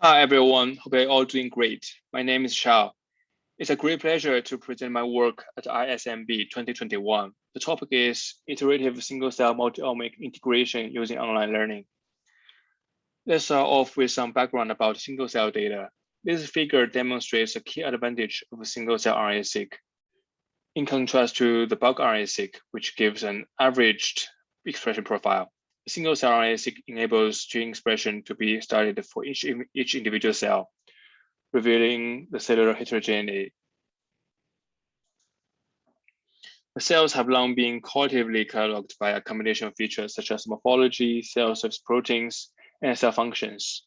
Hi, everyone. Hope you're all doing great. My name is Chao. It's a great pleasure to present my work at ISMB 2021. The topic is Iterative Single-Cell Multi-omic Integration using Online Learning. Let's start off with some background about single-cell data. This figure demonstrates a key advantage of a single-cell RNA-seq, in contrast to the bulk RNA-seq, which gives an averaged expression profile. Single-cell RNA-seq enables gene expression to be studied for each individual cell, revealing the cellular heterogeneity. The cells have long been qualitatively cataloged by a combination of features such as morphology, cell surface proteins, and cell functions.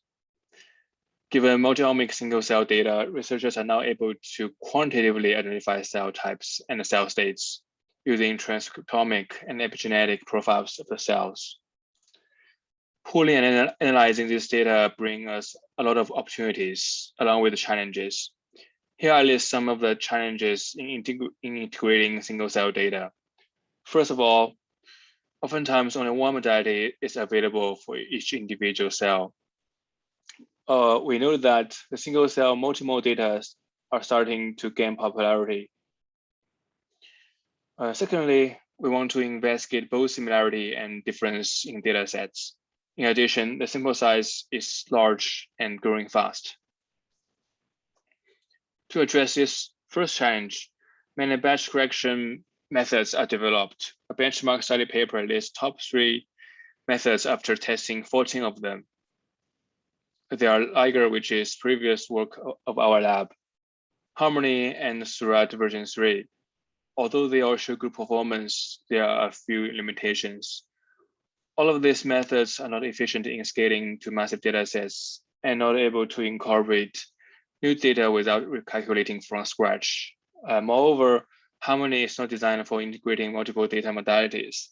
Given multi-omic single-cell data, researchers are now able to quantitatively identify cell types and cell states using transcriptomic and epigenetic profiles of the cells. Pooling and analyzing this data bring us a lot of opportunities along with the challenges. Here I list some of the challenges in integrating single-cell data. First of all, oftentimes only one modality is available for each individual cell. We know that the single-cell multimodal data are starting to gain popularity. Secondly, we want to investigate both similarity and difference in data sets. In addition, the sample size is large and growing fast. To address this first challenge, many batch correction methods are developed. A benchmark study paper lists top 3 methods after testing 14 of them. They are Liger, which is previous work of our lab, Harmony, and Surat version 3. Although they all show good performance, there are a few limitations. All of these methods are not efficient in scaling to massive data sets and not able to incorporate new data without recalculating from scratch. Moreover, Harmony is not designed for integrating multiple data modalities.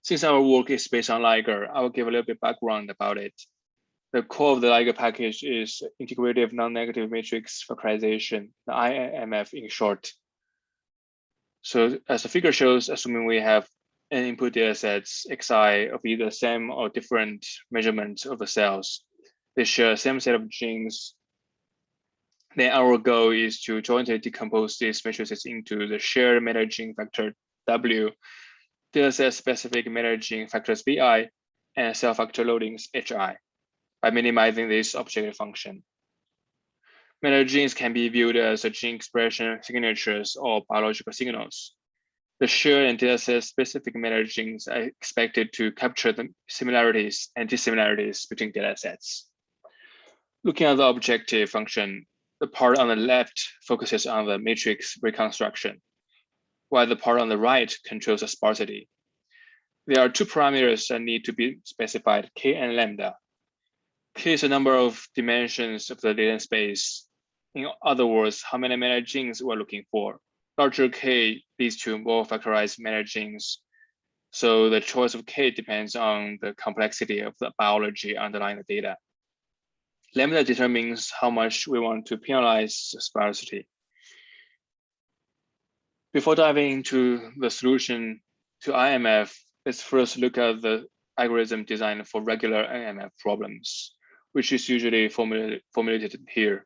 Since our work is based on Liger, I will give a little bit background about it. The core of the Liger package is integrative non-negative matrix factorization, the IMF in short. So as the figure shows, assuming we have n input data sets xi of either same or different measurements of the cells, they share the same set of genes. Then our goal is to jointly decompose these matrices into the shared meta gene factor W, dataset specific meta gene factors Vi, and cell factor loadings Hi, by minimizing this objective function. Meta genes can be viewed as gene expression signatures or biological signals. The shared and dataset specific meta genes are expected to capture the similarities and dissimilarities between datasets. Looking at the objective function, the part on the left focuses on the matrix reconstruction, while the part on the right controls the sparsity. There are 2 parameters that need to be specified, K and lambda. K is the number of dimensions of the data space. In other words, how many meta genes we're looking for. Larger K leads to more factorized meta genes. So the choice of K depends on the complexity of the biology underlying the data. Lambda determines how much we want to penalize sparsity. Before diving into the solution to IMF, let's first look at the algorithm designed for regular IMF problems, which is usually formulated here.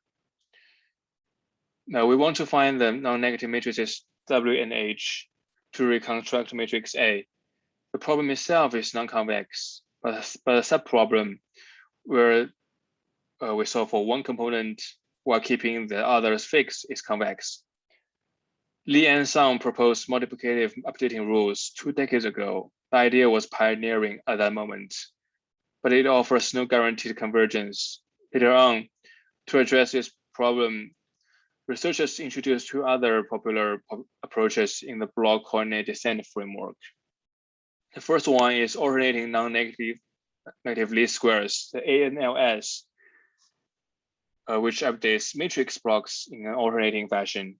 Now we want to find the non-negative matrices W and H to reconstruct matrix A. The problem itself is non-convex, but a subproblem where we solve for one component while keeping the others fixed is convex. Li and Song proposed multiplicative updating rules 2 decades ago. The idea was pioneering at that moment, but it offers no guaranteed convergence. Later on, to address this problem, researchers introduced 2 other popular approaches in the block coordinate descent framework. The first one is alternating non-negative least squares, the ANLS, which updates matrix blocks in an alternating fashion.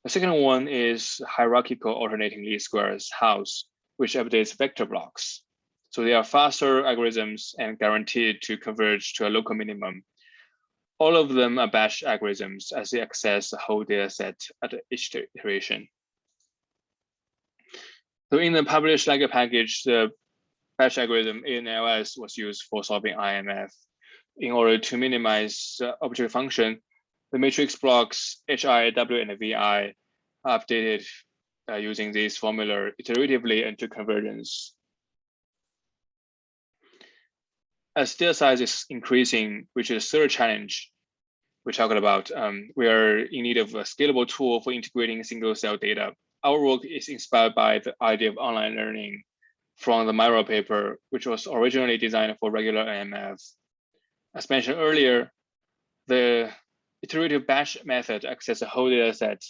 The second one is hierarchical alternating least squares, house, which updates vector blocks. So they are faster algorithms and guaranteed to converge to a local minimum. All of them are batch algorithms as they access the whole data set at each iteration. So in the published Liger package, the batch algorithm ANLS was used for solving IMF. In order to minimize object function, the matrix blocks HI, W, and VI are updated using this formula iteratively into convergence. As data size is increasing, which is the third challenge we talked about, we are in need of a scalable tool for integrating single cell data. Our work is inspired by the idea of online learning from the Myra paper, which was originally designed for regular IMF. As mentioned earlier, the iterative batch method accesses a whole data set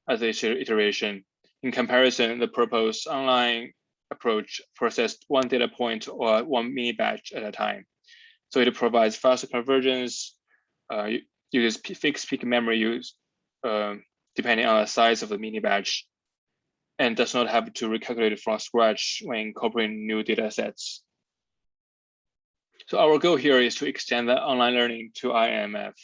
as each iteration. In comparison, the proposed online approach processed one data point or one mini batch at a time. So it provides faster convergence, uses fixed peak memory use depending on the size of the mini batch, and does not have to recalculate it from scratch when incorporating new data sets. So our goal here is to extend the online learning to IMF.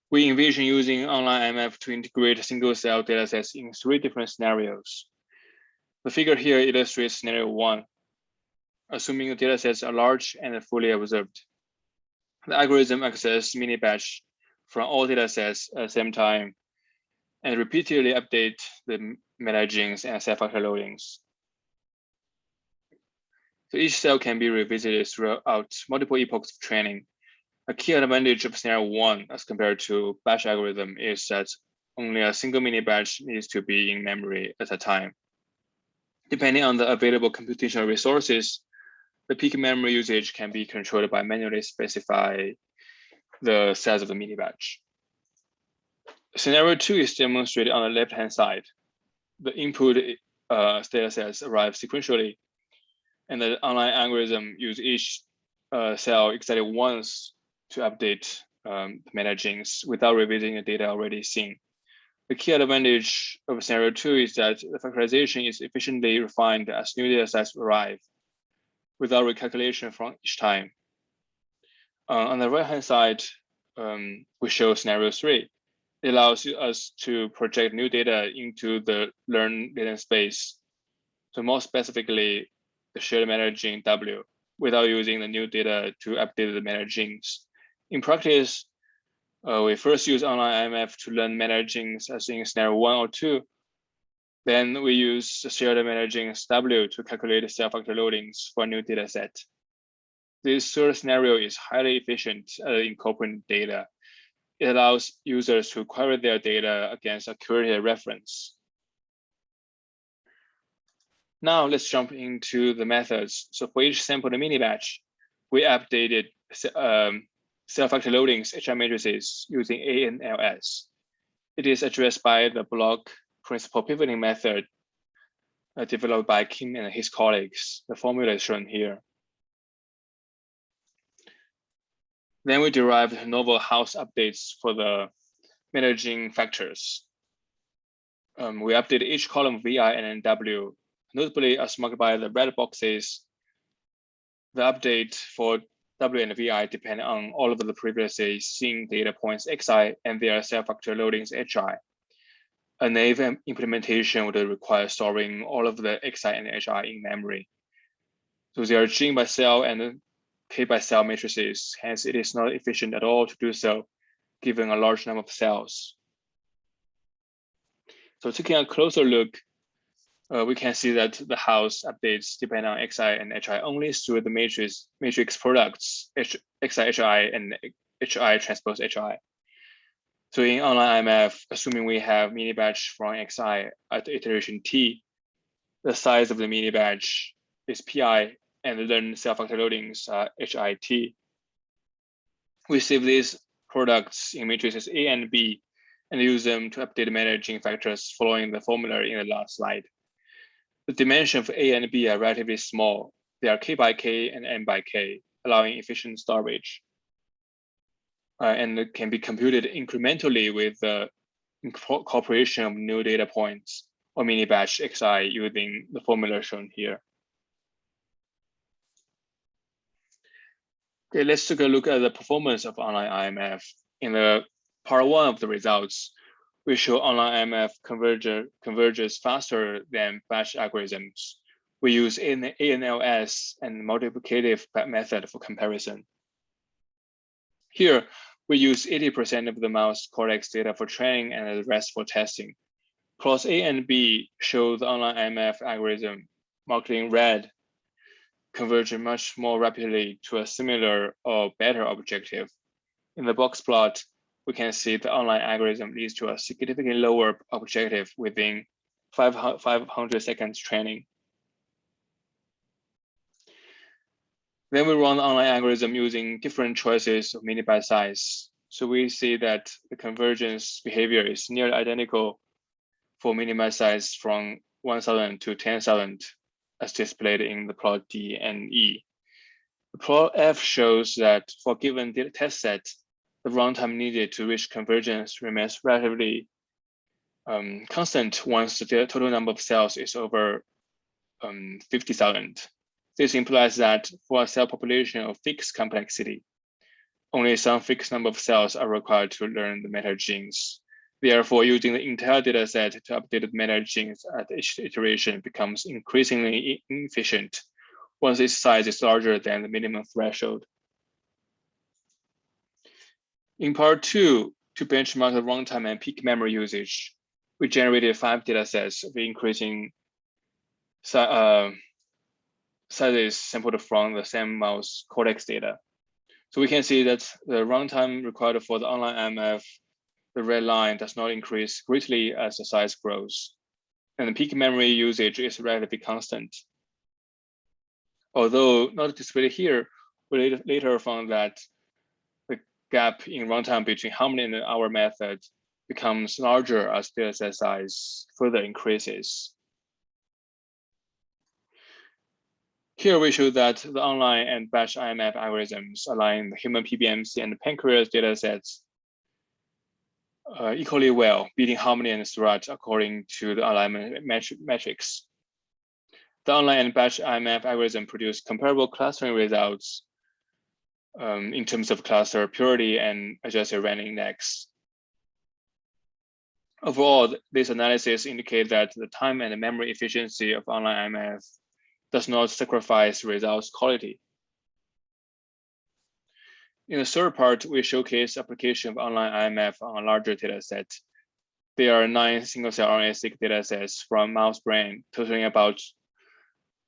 We envision using online IMF to integrate single cell datasets in 3 different scenarios. The figure here illustrates scenario 1, assuming the datasets are large and fully observed. The algorithm accesses mini batch from all datasets at the same time and repeatedly update the meta genes and self-factor loadings. So each cell can be revisited throughout multiple epochs of training. A key advantage of scenario 1 as compared to batch algorithm is that only a single mini batch needs to be in memory at a time. Depending on the available computational resources, the peak memory usage can be controlled by manually specify the size of the mini batch. Scenario 2 is demonstrated on the left-hand side. The input data sets arrive sequentially, and the online algorithm uses each cell excited once to update meta genes without revisiting the data already seen. The key advantage of scenario 2 is that the factorization is efficiently refined as new data sets arrive without recalculation from each time. On the right-hand side, we show scenario 3. It allows us to project new data into the learned data space. So more specifically, the shared meta gene W, without using the new data to update the meta genes. In practice, we first use online IMF to learn meta genes as in scenario 1 or 2. Then we use the shared meta genes W to calculate self-factor loadings for a new data set. This third scenario is highly efficient at incorporating data. It allows users to query their data against a curated reference. Now let's jump into the methods. So for each sample mini batch, we updated self-factor loadings HI matrices using ANLS. It is addressed by the block principal pivoting method developed by Kim and his colleagues. The formula is shown here. Then we derived novel house updates for the meta gene factors. We updated each column VI and W. Notably, as marked by the red boxes, the update for W and VI depend on all of the previously seen data points XI and their self-factor loadings HI. A naive implementation would require storing all of the XI and HI in memory. So they are gene by cell and K by cell matrices, hence it is not efficient at all to do so, given a large number of cells. So taking a closer look, we can see that the house updates depend on XI and HI only through the matrix products, XI, HI, and HI transpose HI. So in online IMF, assuming we have mini batch from XI at iteration T, the size of the mini batch is PI, and then self-factor loadings are HIT. We save these products in matrices A and B and use them to update meta gene factors following the formula in the last slide. The dimensions of A and B are relatively small. They are K by K and N by K, allowing efficient storage. And it can be computed incrementally with the incorporation of new data points or mini batch XI using the formula shown here. Okay, let's take a look at the performance of online IMF. In the part 1 of the results, we show online IMF converges faster than batch algorithms we use ANLS and multiplicative method for comparison. Here, we use 80% of the mouse cortex data for training and the rest for testing. Plots A and B show the online IMF algorithm, marked in red, converge much more rapidly to a similar or better objective. In the box plot, we can see the online algorithm leads to a significantly lower objective within 500 seconds training. Then we run the online algorithm using different choices of mini-byte size. So we see that the convergence behavior is nearly identical for mini-byte size from 1,000 to 10,000, as displayed in the plot D and E. The plot F shows that for a given data test set, the runtime needed to reach convergence remains relatively constant once the total number of cells is over 50,000. This implies that for a cell population of fixed complexity, only some fixed number of cells are required to learn the meta genes. Therefore, using the entire data set to update the meta genes at each iteration becomes increasingly inefficient once its size is larger than the minimum threshold. In part 2, to benchmark the runtime and peak memory usage, we generated 5 data sets of increasing sizes sampled from the same mouse cortex data. So we can see that the runtime required for the online IMF, the red line, does not increase greatly as the size grows. And the peak memory usage is relatively constant. Although not displayed here, we later found that the gap in runtime between Harmony and our method becomes larger as data set size further increases. Here we show that the online and batch IMF algorithms align the human PBMC and the pancreas datasets equally well, beating Harmony and Surratt according to the alignment metrics. The online and batch IMF algorithm produce comparable clustering results in terms of cluster purity and adjusted random index. Overall, this analysis indicates that the time and the memory efficiency of online IMF does not sacrifice results quality. In the third part, we showcase application of online IMF on a larger data set. There are 9 single-cell RNA-seq data sets from mouse brain, totaling about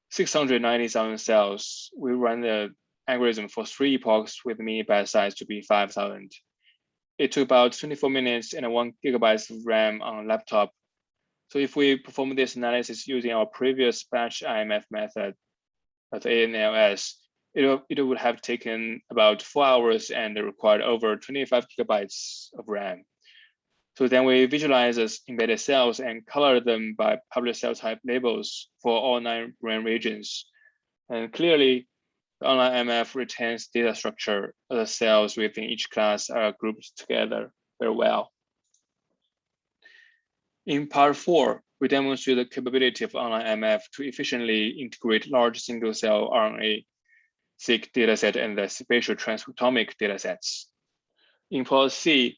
690,000 cells. We run the algorithm for 3 epochs with mini-byte size to be 5,000. It took about 24 minutes and 1 GB of RAM on a laptop. So if we perform this analysis using our previous batch IMF method at ANLS, it would have taken about 4 hours and required over 25 GB of RAM. So then we visualize as embedded cells and color them by published cell type labels for all 9 brain regions. And clearly, the online IMF retains data structure. The cells within each class are grouped together very well. In part 4, we demonstrate the capability of online IMF to efficiently integrate large single-cell RNA-seq dataset and the spatial transcriptomic datasets. In plot C,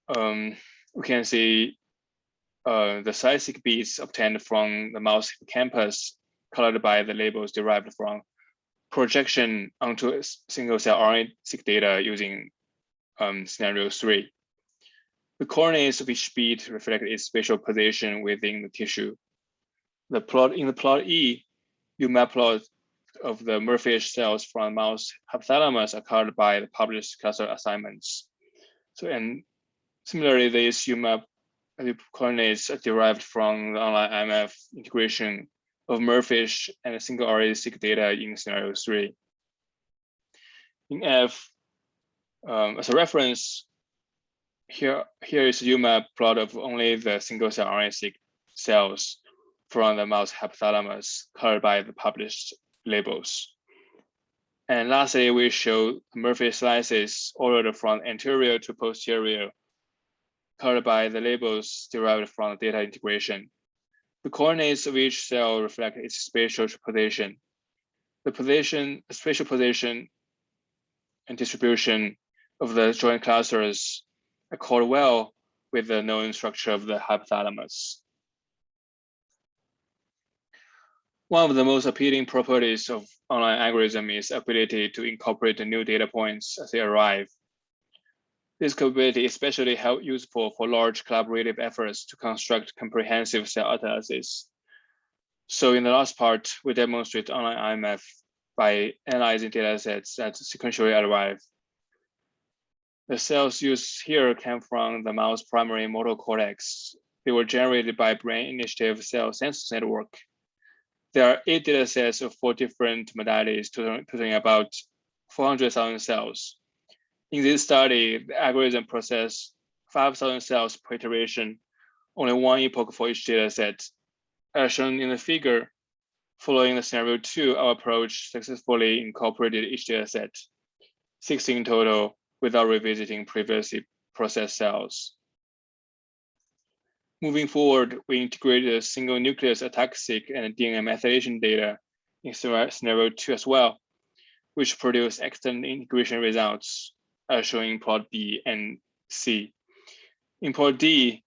we can see the size-seq beats obtained from the mouse campus colored by the labels derived from projection onto single-cell RNA-seq data using scenario 3. The coordinates of each beat reflect its spatial position within the tissue. In the plot E, UMAP plot of the Murphy-ish cells from mouse hypothalamus are colored by the published cluster assignments. So, and similarly, these UMAP coordinates are derived from the online IMF integration of Murphy-ish and single RNA-seq data in scenario 3. In F, as a reference, here is a UMAP plot of only the single-cell RNA-seq cells from the mouse hypothalamus colored by the published labels. And lastly, we show Murphy slices ordered from anterior to posterior colored by the labels derived from data integration. The coordinates of each cell reflect its spatial position. The spatial position and distribution of the joint clusters accord well with the known structure of the hypothalamus. One of the most appealing properties of online algorithm is ability to incorporate the new data points as they arrive. This capability is especially useful for large collaborative efforts to construct comprehensive cell atlases. So in the last part, we demonstrate online IMF by analyzing data sets that sequentially arrive. The cells used here came from the mouse primary motor cortex. They were generated by Brain Initiative Cell Census Network. There are 8 data sets of 4 different modalities, totaling about 400,000 cells. In this study, the algorithm processed 5,000 cells per iteration, only 1 epoch for each data set. As shown in the figure, following the scenario 2, our approach successfully incorporated each data set, 16 in total, without revisiting previously processed cells. Moving forward, we integrated a single nucleus ataxic and DNA methylation data in scenario 2 as well, which produced excellent integration results, as shown in plot B and C. In plot D,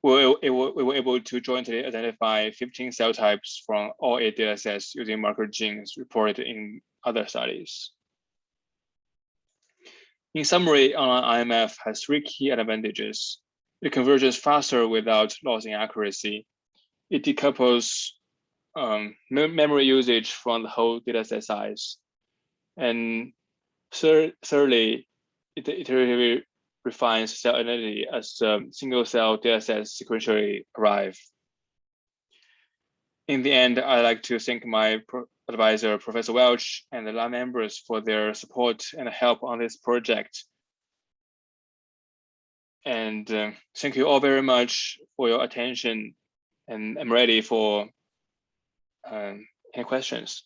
we were able to jointly identify 15 cell types from all 8 datasets using marker genes reported in other studies. In summary, online IMF has 3 key advantages. It converges faster without losing accuracy. It decouples memory usage from the whole dataset size. And thirdly, it iteratively refines cell identity as single cell datasets sequentially arrive. In the end, I'd like to thank my advisor, Professor Welch, and the lab members for their support and help on this project. And thank you all very much for your attention. And I'm ready for any questions.